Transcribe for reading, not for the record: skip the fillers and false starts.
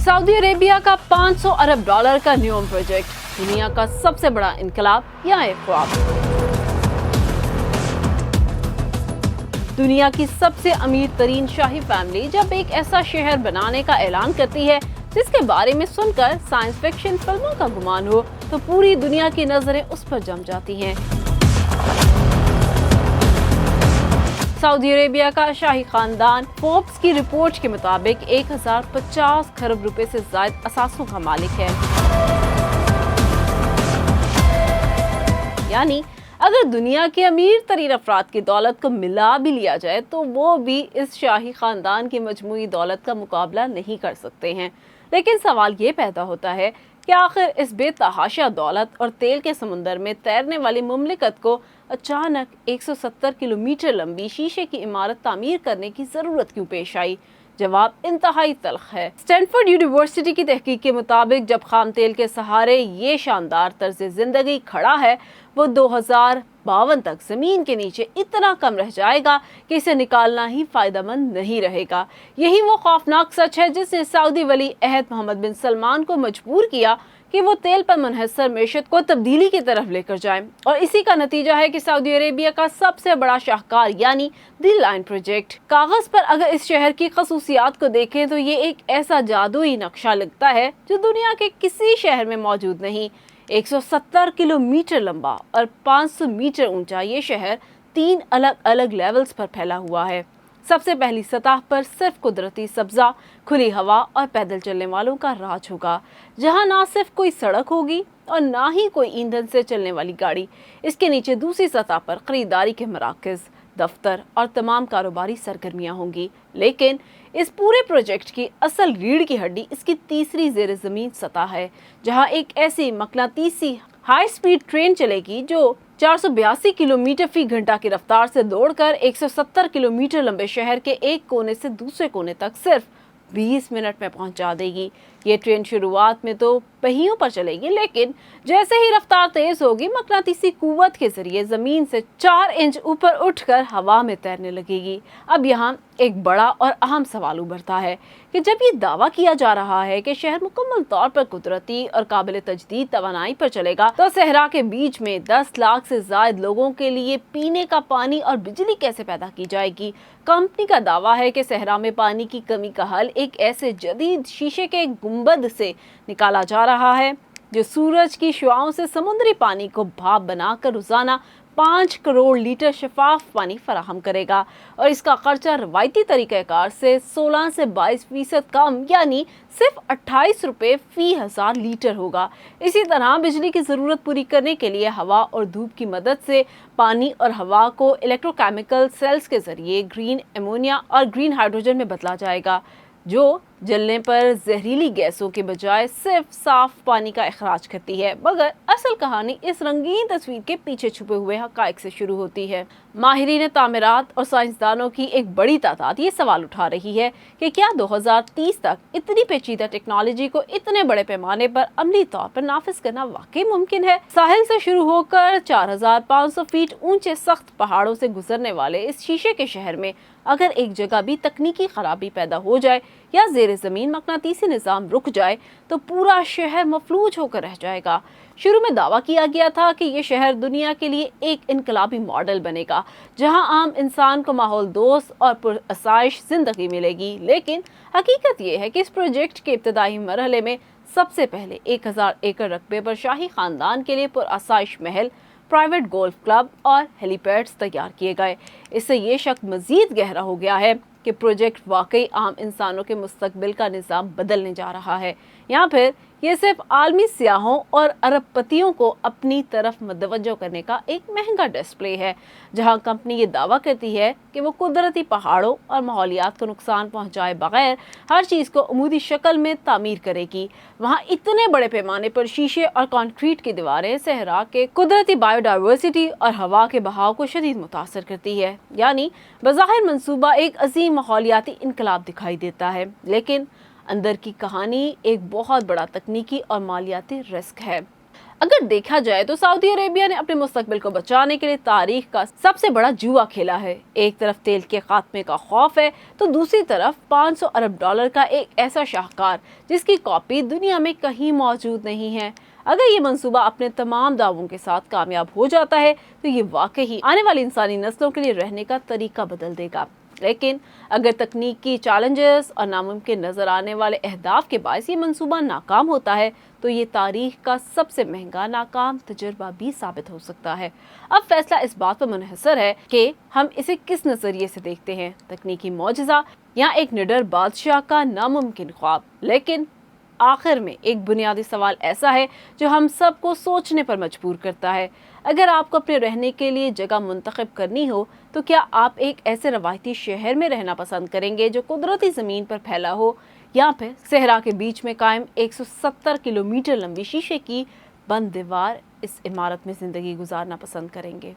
Saudi Arabia का 500 अरब dollar का न्यूम project, दुनिया का सबसे बड़ा इनकलाब या एक ख्वाब। दुनिया की सबसे अमीर तरीन शाही फैमिली जब एक ऐसा शहर बनाने का ऐलान करती है जिसके बारे में सुनकर साइंस फिक्शन फिल्मों का गुमान हो, तो पूरी दुनिया की नजरें उस पर जम जाती हैं। सऊदी अरेबिया का शाही खानदान फोर्ब्स की रिपोर्ट के मुताबिक 1050 खरब रुपए से ज्यादा असासों का मालिक है। यानी अगर दुनिया के अमीर तरीन अफराद की दौलत को मिला भी लिया जाए तो वो भी इस शाही खानदान की मजमूई दौलत का मुकाबला नहीं कर सकते हैं। लेकिन सवाल ये पैदा होता है कि आखिर इस बेतहाशा दौलत और तेल के समुंदर में तैरने वाली मुमलिकत को अचानक 170 किलोमीटर लंबी शीशे की इमारत तामीर करने की जरूरत क्यों पेश आई? जवाब इंतहाई तल्ख है। स्टैनफोर्ड यूनिवर्सिटी की तहकीक के मुताबिक जब खाम तेल के सहारे ये शानदार तर्ज जिंदगी खड़ा है, वो 2052 तक जमीन के नीचे इतना कम रह जाएगा कि इसे निकालना ही फायदेमंद नहीं रहेगा। यही वो खौफनाक सच है जिसने सऊदी वली अहद मोहम्मद बिन सलमान को मजबूर किया कि वो तेल पर मुनहसर मेशत को तब्दीली की तरफ लेकर जाएं। और इसी का नतीजा है कि सऊदी अरेबिया का सबसे बड़ा शाहकार यानी दी लाइन प्रोजेक्ट। कागज पर अगर इस शहर की खसूसियात को देखें तो ये एक ऐसा जादुई नक्शा लगता है जो दुनिया के किसी शहर में मौजूद नहीं। 170 किलोमीटर लंबा और 500 मीटर ऊंचा ये शहर 3 अलग अलग लेवल्स पर फैला हुआ है। सबसे पहली सतह पर सिर्फ कुदरती सब्जा, खुली हवा और पैदल चलने वालों का राज होगा, जहां ना सिर्फ कोई सड़क होगी और ना ही कोई ईंधन से चलने वाली गाड़ी। इसके नीचे दूसरी सतह पर खरीदारी के मराकज़, दफ्तर और तमाम कारोबारी सरगर्मियां होंगी। लेकिन इस पूरे प्रोजेक्ट की असल रीढ़ की हड्डी इसकी तीसरी ज़ेर ज़मीन सतह है, जहां एक ऐसी मकनातीसी हाई स्पीड ट्रेन चलेगी जो 482 किलोमीटर फी घंटा की रफ्तार से दौड़कर 170 किलोमीटर लंबे शहर के एक कोने से दूसरे कोने तक सिर्फ 20 मिनट में पहुंचा देगी। ये ट्रेन शुरुआत में तो पहियों पर चलेगी, लेकिन जैसे ही रफ्तार तेज होगी, मकनातीसी कुव्वत के जरिए जमीन से 4 इंच ऊपर उठकर हवा में तैरने लगेगी। अब यहाँ एक बड़ा और अहम सवाल उभरता है कि जब ये दावा किया जा रहा है कि शहर मुकम्मल तौर पर कुदरती और काबिल तजदीद तवानाई पर चलेगा, तो सहरा के बीच में 10 लाख से ज्यादा लोगों के लिए पीने का पानी और बिजली कैसे पैदा की जाएगी? कंपनी का दावा है कि सहरा में पानी की कमी का हल एक ऐसे जदीद शीशे के गुंबद से निकाला जा रहा है जो सूरज की शुआओं से समुद्री पानी को भाप बनाकर रोजाना 5 करोड़ लीटर शफाफ पानी फराहम करेगा। और इसका खर्चा रवायती तरीक़ेकार से 16 से 22% कम यानी सिर्फ 28 रुपये फी 1000 लीटर होगा। इसी तरह बिजली की ज़रूरत पूरी करने के लिए हवा और धूप की मदद से पानी और हवा को इलेक्ट्रोकेमिकल सेल्स के जरिए ग्रीन एमोनिया और ग्रीन हाइड्रोजन में बदला जाएगा, जो जलने पर जहरीली गैसों के बजाय सिर्फ साफ पानी का इखराज करती है। मगर असल कहानी इस रंगीन तस्वीर के पीछे छुपे हुए हक़ाइक़ से शुरू होती है। माहिरीन तामीरात और साइंसदानों की एक बड़ी तादाद ये सवाल उठा रही है कि क्या 2030 तक इतनी पेचीदा टेक्नोलॉजी को इतने बड़े पैमाने पर अमली तौर पर नाफिज करना वाकई मुमकिन है? साहिल से शुरू होकर 4500 फीट ऊंचे सख्त पहाड़ों से गुजरने वाले इस शीशे के शहर में अगर एक जगह भी तकनीकी खराबी पैदा हो जाए या ज़ेरे ज़मीन मकनातीसी निज़ाम रुक जाए तो पूरा शहर मफलूज होकर रह जाएगा। शुरू में दावा किया गया था कि ये शहर दुनिया के लिए एक इनकलाबी मॉडल बनेगा, जहां आम इंसान को माहौल दोस्त और पुरअसाइश जिंदगी मिलेगी। लेकिन हकीकत ये है कि इस प्रोजेक्ट के इब्तदाई मरहले में सबसे पहले 1000 एकड़ रकबे पर शाही खानदान के लिए पुरअसाइश महल, प्राइवेट गोल्फ क्लब और हेलीपैड्स तैयार किए गए। इससे ये शक मजीद गहरा हो गया है कि प्रोजेक्ट वाकई आम इंसानों के मुस्तकबिल का निज़ाम बदलने जा रहा है, या फिर ये सिर्फ आलमी सियाहों और अरबपतियों को अपनी तरफ मुतवज्जो करने का एक महंगा डिस्प्ले है। जहां कंपनी ये दावा करती है कि वो कुदरती पहाड़ों और माहौलियात को नुकसान पहुंचाए बगैर हर चीज़ को अमूदी शक्ल में तामीर करेगी, वहां इतने बड़े पैमाने पर शीशे और कंक्रीट की दीवारें सहरा के कुदरती बायोडाइवर्सिटी और हवा के बहाव को शदीद मुतासर करती है। यानी बज़ाहिर मंसूबा एक अजीम माहौलियाती इनकलाब दिखाई देता है, लेकिन अंदर की कहानी एक बहुत बड़ा तकनीकी और मालियाती रिस्क है। अगर देखा जाए तो सऊदी अरेबिया ने अपने मुस्तकबिल को बचाने के लिए तारीख का सबसे बड़ा जुआ खेला है। एक तरफ तेल के खात्मे का खौफ है तो दूसरी तरफ 500 अरब डॉलर का एक ऐसा शाहकार जिसकी कॉपी दुनिया में कहीं मौजूद नहीं है। अगर ये मंसूबा अपने तमाम दावों के साथ कामयाब हो जाता है तो ये वाकई आने वाली इंसानी नस्लों के लिए रहने का तरीका बदल देगा। लेकिन अगर तकनीकी चैलेंजेस और नामुमकिन नजर आने वाले अहदाफ के बायस ये मंसूबा नाकाम होता है तो ये तारीख का सबसे महंगा नाकाम तजुर्बा भी साबित हो सकता है। अब फैसला इस बात पर मुनहसर है कि हम इसे किस नजरिए से देखते हैं, तकनीकी मौजज़ा या एक निडर बादशाह का नामुमकिन ख्वाब। लेकिन आखिर में एक बुनियादी सवाल ऐसा है जो हम सबको सोचने पर मजबूर करता है। अगर आपको अपने रहने के लिए जगह मुंतखब करनी हो तो क्या आप एक ऐसे रवायती शहर में रहना पसंद करेंगे जो कुदरती ज़मीन पर फैला हो, या फिर सहरा के बीच में कायम 170 किलोमीटर लंबी शीशे की बंद दीवार इस इमारत में ज़िंदगी गुजारना पसंद करेंगे?